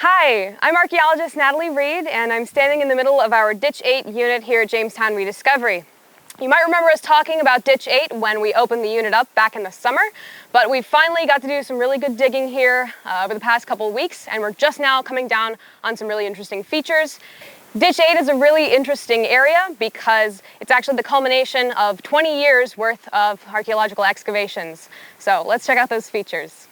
Hi, I'm archaeologist Natalie Reid, and I'm standing in the middle of our Ditch 8 unit here at Jamestown Rediscovery. You might remember us talking about Ditch 8 when we opened the unit up back in the summer, but we finally got to do some really good digging here over the past couple of weeks, and we're just now coming down on some really interesting features. Ditch 8 is a really interesting area because it's actually the culmination of 20 years worth of archaeological excavations. So let's check out those features.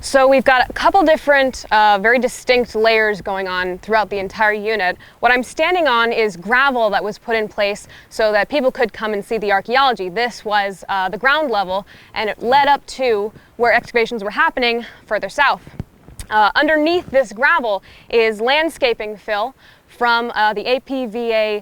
So we've got a couple different, very distinct layers going on throughout the entire unit. What I'm standing on is gravel that was put in place so that people could come and see the archaeology. This was the ground level, and it led up to where excavations were happening further south. Underneath this gravel is landscaping fill from the APVA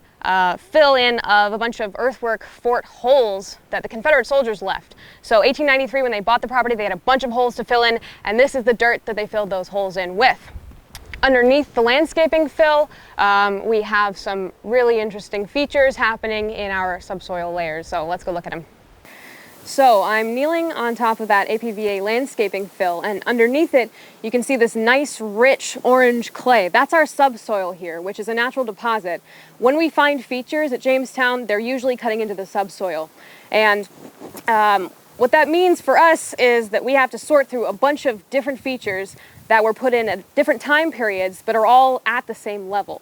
fill-in of a bunch of earthwork fort holes that the Confederate soldiers left. So 1893, when they bought the property, they had a bunch of holes to fill in, and this is the dirt that they filled those holes in with. Underneath the landscaping fill, we have some really interesting features happening in our subsoil layers, so let's go look at them. So I'm kneeling on top of that APVA landscaping fill, and underneath it you can see this nice rich orange clay. That's our subsoil here, which is a natural deposit. When we find features at Jamestown, they're usually cutting into the subsoil. And what that means for us is that we have to sort through a bunch of different features that were put in at different time periods but are all at the same level.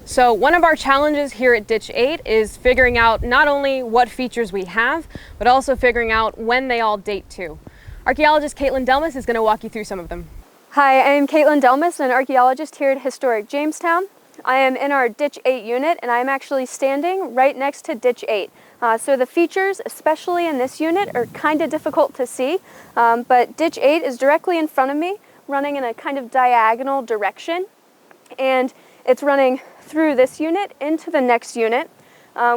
So one of our challenges here at Ditch 8 is figuring out not only what features we have, but also figuring out when they all date to. Archaeologist Delmas is going to walk you through some of them. Hi, I'm Delmas, an archaeologist here at Historic Jamestowne. I am in our Ditch 8 unit, and I'm actually standing right next to Ditch 8. So the features, especially in this unit, are kind of difficult to see, but Ditch 8 is directly in front of me, running in a kind of diagonal direction, and it's running through this unit into the next unit.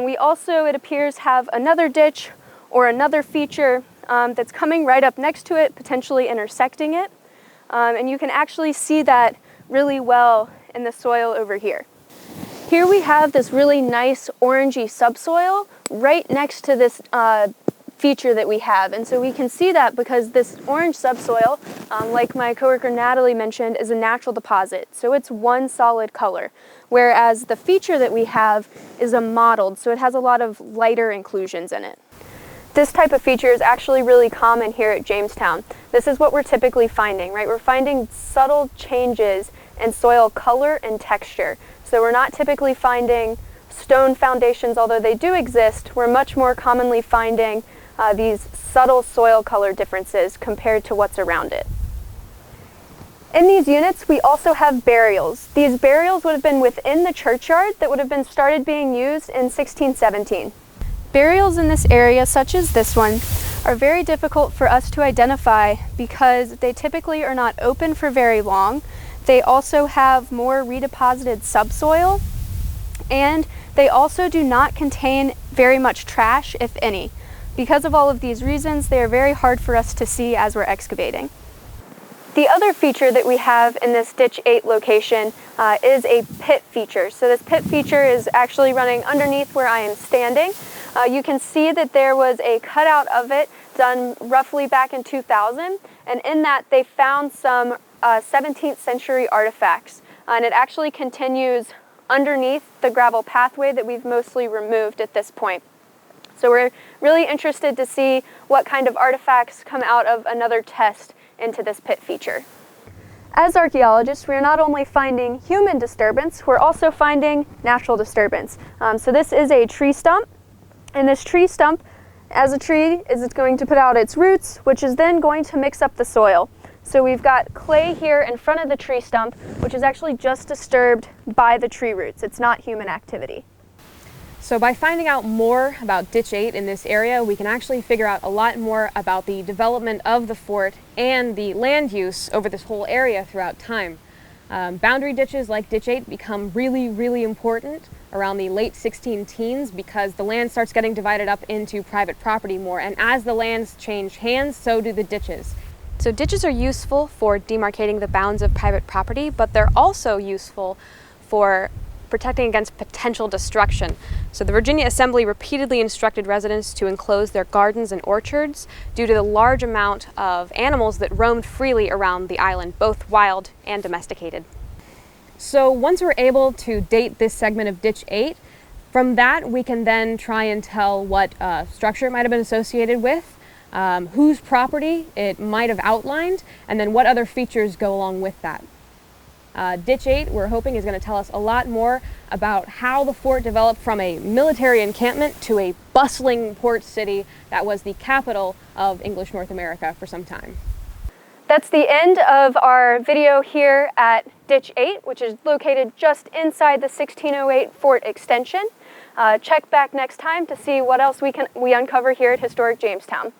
We also, it appears, have another ditch or another feature that's coming right up next to it, potentially intersecting it. And you can actually see that really well in the soil over here. Here we have this really nice orangey subsoil right next to this feature that we have, and so we can see that because this orange subsoil, like my coworker Natalie mentioned, is a natural deposit, so it's one solid color, whereas the feature that we have is a mottled, so it has a lot of lighter inclusions in it. This type of feature is actually really common here at Jamestown. This is what we're typically finding, right? We're finding subtle changes in soil color and texture, so we're not typically finding stone foundations, although they do exist. We're much more commonly finding these subtle soil color differences compared to what's around it. In these units, we also have burials. These burials would have been within the churchyard that would have been started being used in 1617. Burials in this area, such as this one, are very difficult for us to identify because they typically are not open for very long. They also have more redeposited subsoil, and they also do not contain very much trash, if any. Because of all of these reasons, they are very hard for us to see as we're excavating. The other feature that we have in this Ditch 8 location is a pit feature. So this pit feature is actually running underneath where I am standing. You can see that there was a cutout of it done roughly back in 2000, and in that they found some 17th century artifacts. And it actually continues underneath the gravel pathway that we've mostly removed at this point. So we're really interested to see what kind of artifacts come out of another test into this pit feature. As archaeologists, we're not only finding human disturbance, we're also finding natural disturbance. So this is a tree stump, and this tree stump, as a tree, is going to put out its roots, which is then going to mix up the soil. So we've got clay here in front of the tree stump, which is actually just disturbed by the tree roots. It's not human activity. So by finding out more about Ditch 8 in this area, we can actually figure out a lot more about the development of the fort and the land use over this whole area throughout time. Boundary ditches like Ditch 8 become really, really important around the late 16 teens because the land starts getting divided up into private property more. And as the lands change hands, so do the ditches. So ditches are useful for demarcating the bounds of private property, but they're also useful for protecting against potential destruction. So the Virginia Assembly repeatedly instructed residents to enclose their gardens and orchards due to the large amount of animals that roamed freely around the island, both wild and domesticated. So once we're able to date this segment of Ditch 8, from that we can then try and tell what structure it might have been associated with, whose property it might have outlined, and then what other features go along with that. Ditch 8, we're hoping, is going to tell us a lot more about how the fort developed from a military encampment to a bustling port city that was the capital of English North America for some time. That's the end of our video here at Ditch 8, which is located just inside the 1608 fort extension. Check back next time to see what else we uncover here at Historic Jamestown.